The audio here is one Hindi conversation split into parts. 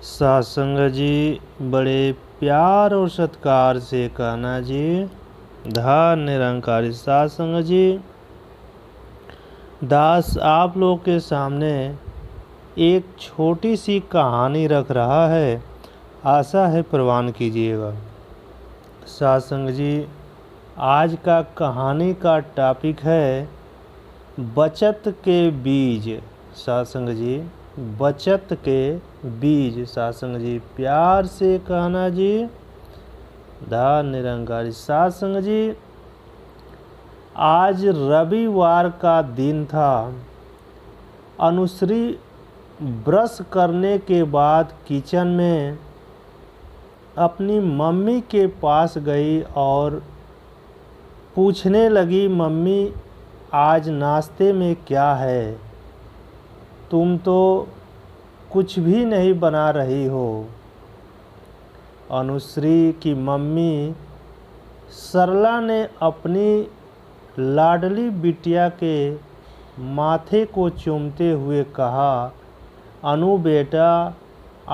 सत्संग जी बड़े प्यार और सत्कार से कहना जी। धन निरंकारी सत्संग जी दास आप लोग के सामने एक छोटी सी कहानी रख रहा है, आशा है प्रवान कीजिएगा। सत्संग जी आज का कहानी का टॉपिक है बचत के बीज। सत्संग जी बचत के बीज। सत्संग जी प्यार से कहना जी। धन निरंकारी सत्संग जी आज रविवार का दिन था। अनुश्री ब्रश करने के बाद किचन में अपनी मम्मी के पास गई और पूछने लगी, मम्मी आज नाश्ते में क्या है? तुम तो कुछ भी नहीं बना रही हो। अनुश्री की मम्मी सरला ने अपनी लाडली बिटिया के माथे को चूमते हुए कहा, अनु बेटा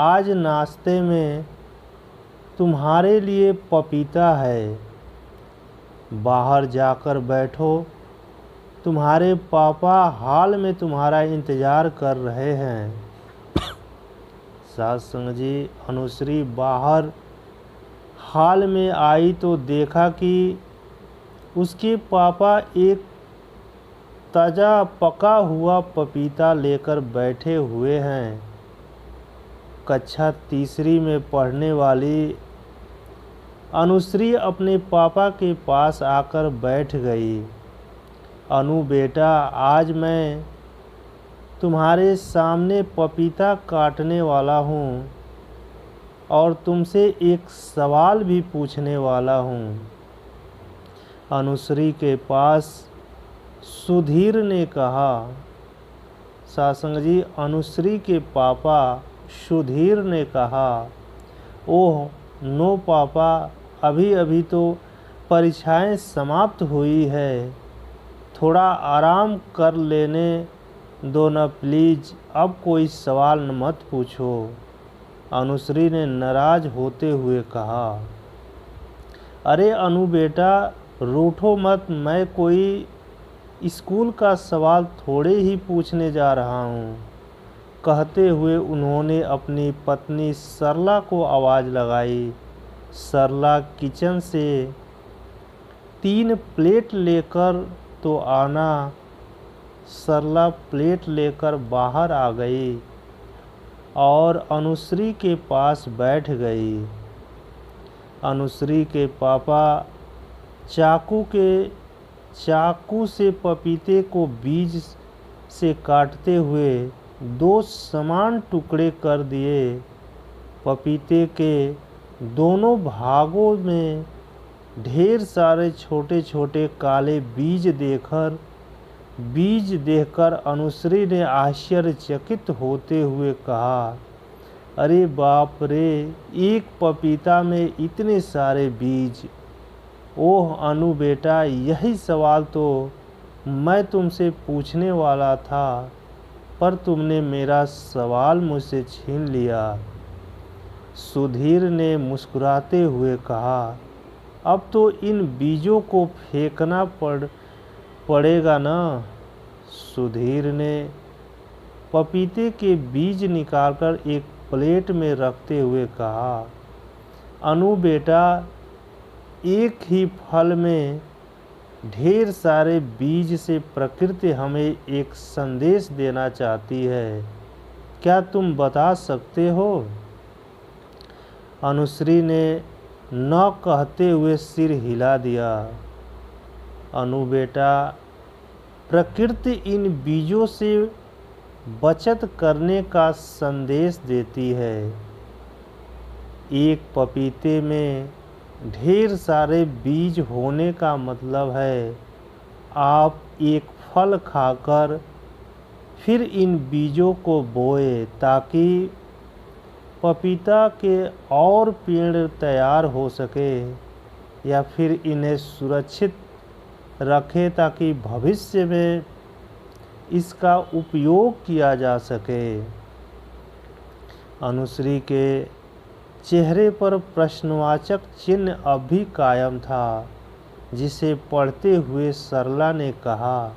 आज नाश्ते में तुम्हारे लिए पपीता है, बाहर जाकर बैठो, तुम्हारे पापा हाल में तुम्हारा इंतज़ार कर रहे हैं। सत्संग जी अनुश्री बाहर हाल में आई तो देखा कि उसके पापा एक ताज़ा पका हुआ पपीता लेकर बैठे हुए हैं। कक्षा तीसरी में पढ़ने वाली अनुश्री अपने पापा के पास आकर बैठ गई। अनु बेटा आज मैं तुम्हारे सामने पपीता काटने वाला हूँ और तुमसे एक सवाल भी पूछने वाला हूँ। अनुश्री के पास सुधीर ने कहा। सत्संग जी अनुश्री के पापा सुधीर ने कहा, ओह नो पापा, अभी अभी तो परीक्षाएं समाप्त हुई है, थोड़ा आराम कर लेने दो न प्लीज़, अब कोई सवाल मत पूछो। अनुश्री ने नाराज होते हुए कहा, अरे अनु बेटा रूठो मत, मैं कोई स्कूल का सवाल थोड़े ही पूछने जा रहा हूँ। कहते हुए उन्होंने अपनी पत्नी सरला को आवाज़ लगाई। सरला किचन से 3 प्लेट लेकर तो आना। सरला प्लेट लेकर बाहर आ गई और अनुश्री के पास बैठ गई। अनुश्री के पापा चाकू से पपीते को बीज से काटते हुए 2 समान टुकड़े कर दिए। पपीते के दोनों भागों में ढेर सारे छोटे छोटे काले बीज देखकर अनुश्री ने आश्चर्यचकित होते हुए कहा, अरे बाप रे, एक पपीता में इतने सारे बीज। ओह अनु बेटा, यही सवाल तो मैं तुमसे पूछने वाला था, पर तुमने मेरा सवाल मुझसे छीन लिया। सुधीर ने मुस्कुराते हुए कहा, अब तो इन बीजों को फेंकना पड़ेगा ना। सुधीर ने पपीते के बीज निकालकर एक प्लेट में रखते हुए कहा, अनु बेटा एक ही फल में ढेर सारे बीज से प्रकृति हमें एक संदेश देना चाहती है, क्या तुम बता सकते हो? अनुश्री ने न कहते हुए सिर हिला दिया। अनु बेटा प्रकृति इन बीजों से बचत करने का संदेश देती है। एक पपीते में ढेर सारे बीज होने का मतलब है आप एक फल खाकर फिर इन बीजों को बोए ताकि पपीता के और पेड़ तैयार हो सके, या फिर इन्हें सुरक्षित रखें ताकि भविष्य में इसका उपयोग किया जा सके। अनुश्री के चेहरे पर प्रश्नवाचक चिन्ह अब भी कायम था, जिसे पढ़ते हुए सरला ने कहा,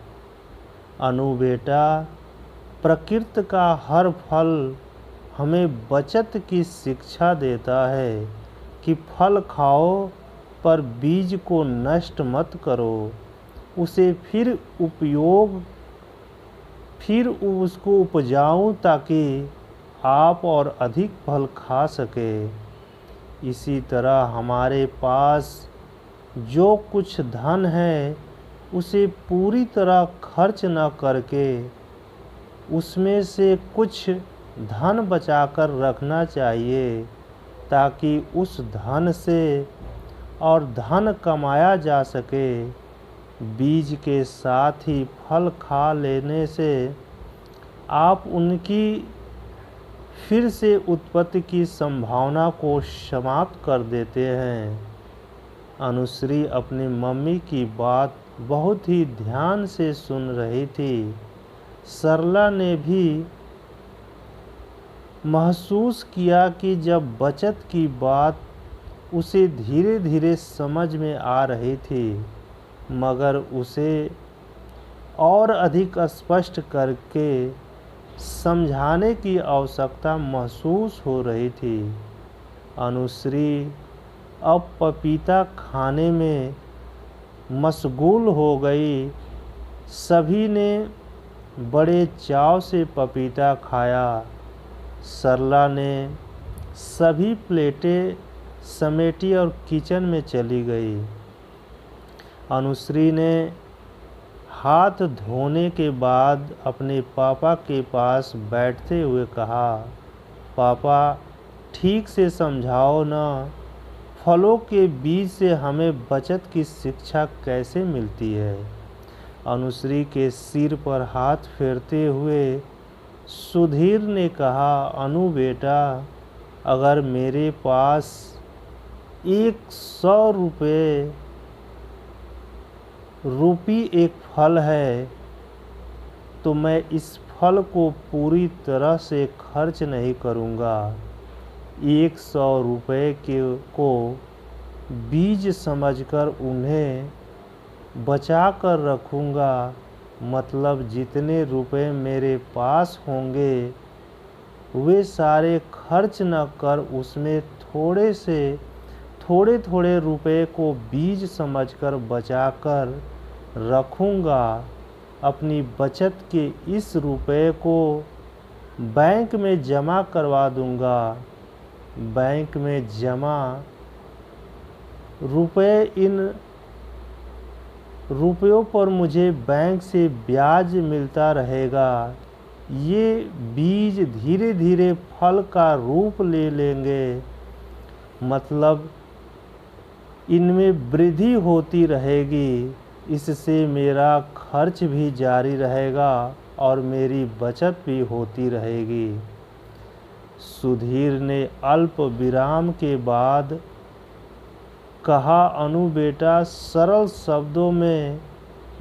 अनु बेटा, प्रकृति का हर फल हमें बचत की शिक्षा देता है कि फल खाओ पर बीज को नष्ट मत करो, उसे फिर उसको उपजाओ ताकि आप और अधिक फल खा सके। इसी तरह हमारे पास जो कुछ धन है उसे पूरी तरह खर्च न करके उसमें से कुछ धन बचाकर रखना चाहिए, ताकि उस धन से और धन कमाया जा सके। बीज के साथ ही फल खा लेने से आप उनकी फिर से उत्पत्ति की संभावना को समाप्त कर देते हैं। अनुश्री अपनी मम्मी की बात बहुत ही ध्यान से सुन रही थी। सरला ने भी महसूस किया कि जब बचत की बात उसे धीरे धीरे समझ में आ रही थी, मगर उसे और अधिक स्पष्ट करके समझाने की आवश्यकता महसूस हो रही थी। अनुश्री अब पपीता खाने में मशगूल हो गई। सभी ने बड़े चाव से पपीता खाया। सरला ने सभी प्लेटें समेटी और किचन में चली गई। अनुश्री ने हाथ धोने के बाद अपने पापा के पास बैठते हुए कहा, पापा, ठीक से समझाओ ना, फलों के बीज से हमें बचत की शिक्षा कैसे मिलती है। अनुश्री के सिर पर हाथ फेरते हुए सुधीर ने कहा, अनु बेटा, अगर मेरे पास 100 रुपये एक फल है तो मैं इस फल को पूरी तरह से खर्च नहीं करूँगा। 100 रुपये को बीज समझकर उन्हें बचा कर रखूँगा। मतलब जितने रुपए मेरे पास होंगे वे सारे खर्च न कर उसमें थोड़े थोड़े रुपए को बीज समझकर बचा कर रखूँगा। अपनी बचत के इस रुपए को बैंक में जमा करवा दूँगा। बैंक में जमा रुपए, इन रुपयों पर मुझे बैंक से ब्याज मिलता रहेगा। ये बीज धीरे धीरे फल का रूप ले लेंगे, मतलब इनमें वृद्धि होती रहेगी। इससे मेरा खर्च भी जारी रहेगा और मेरी बचत भी होती रहेगी। सुधीर ने अल्प विराम के बाद कहा, अनु बेटा, सरल शब्दों में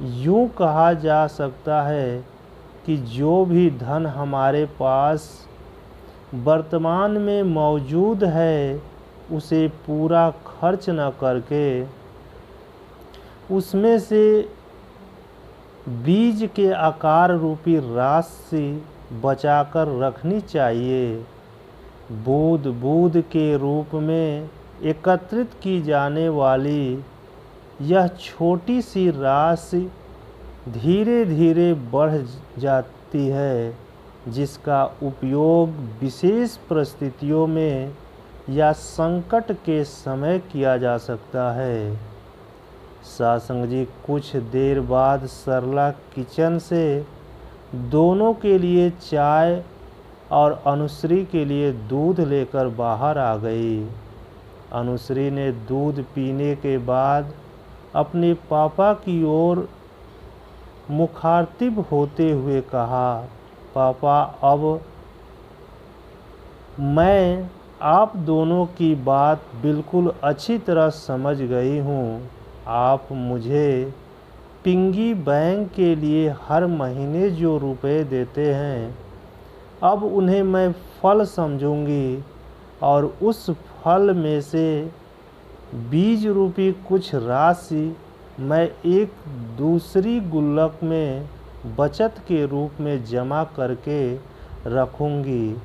यूँ कहा जा सकता है कि जो भी धन हमारे पास वर्तमान में मौजूद है उसे पूरा खर्च न करके उसमें से बीज के आकार रूपी राशि बचाकर रखनी चाहिए। बूंद बूंद के रूप में एकत्रित की जाने वाली यह छोटी सी राशि धीरे धीरे बढ़ जाती है, जिसका उपयोग विशेष परिस्थितियों में या संकट के समय किया जा सकता है। सासंग जी कुछ देर बाद सरला किचन से दोनों के लिए चाय और अनुश्री के लिए दूध लेकर बाहर आ गई। अनुश्री ने दूध पीने के बाद अपने पापा की ओर मुखातिब होते हुए कहा, पापा, अब मैं आप दोनों की बात बिल्कुल अच्छी तरह समझ गई हूँ। आप मुझे पिग्गी बैंक के लिए हर महीने जो रुपए देते हैं, अब उन्हें मैं फल समझूंगी और उस फल में से बीज रूपी कुछ राशि मैं एक दूसरी गुल्लक में बचत के रूप में जमा करके रखूंगी।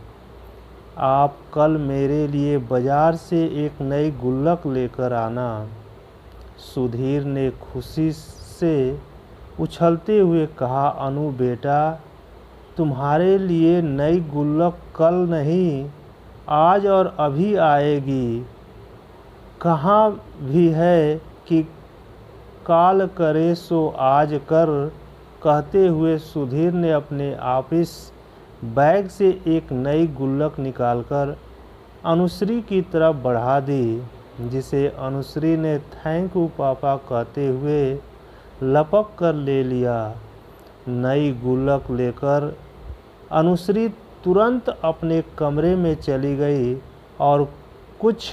आप कल मेरे लिए बाजार से एक नई गुल्लक लेकर आना। सुधीर ने खुशी से उछलते हुए कहा, अनु बेटा, तुम्हारे लिए नई गुल्लक कल नहीं, आज और अभी आएगी। कहाँ भी है कि काल करे सो आज कर। कहते हुए सुधीर ने अपने ऑफिस बैग से एक नई गुल्लक निकालकर अनुश्री की तरफ बढ़ा दी, जिसे अनुश्री ने थैंक यू पापा कहते हुए लपक कर ले लिया। नई गुल्लक लेकर अनुश्री तुरंत अपने कमरे में चली गई और कुछ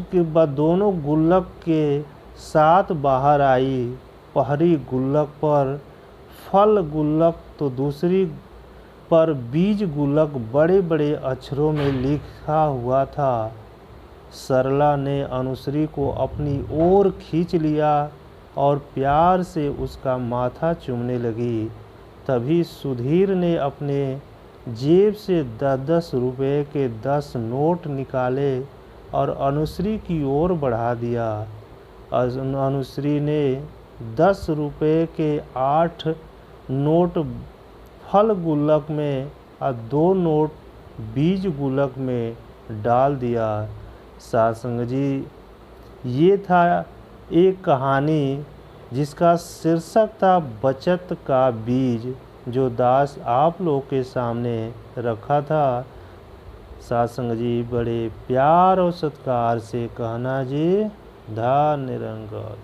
के बाद दोनों गुल्लक के साथ बाहर आई। पहली गुल्लक पर फल गुल्लक तो दूसरी पर बीज गुल्लक बड़े बड़े अक्षरों में लिखा हुआ था। सरला ने अनुश्री को अपनी ओर खींच लिया और प्यार से उसका माथा चूमने लगी। तभी सुधीर ने अपने जेब से 10-10 रुपये के 10 नोट निकाले और अनुश्री की ओर बढ़ा दिया। अनुश्री ने 10 रुपये के 8 नोट फल गुल्लक में और 2 नोट बीज गुल्लक में डाल दिया। सत्संग जी, ये था एक कहानी जिसका शीर्षक था बचत का बीज, जो दास आप लोगों के सामने रखा था। सत्संग जी, बड़े प्यार और सत्कार से कहना जी, धन्य निरंकार।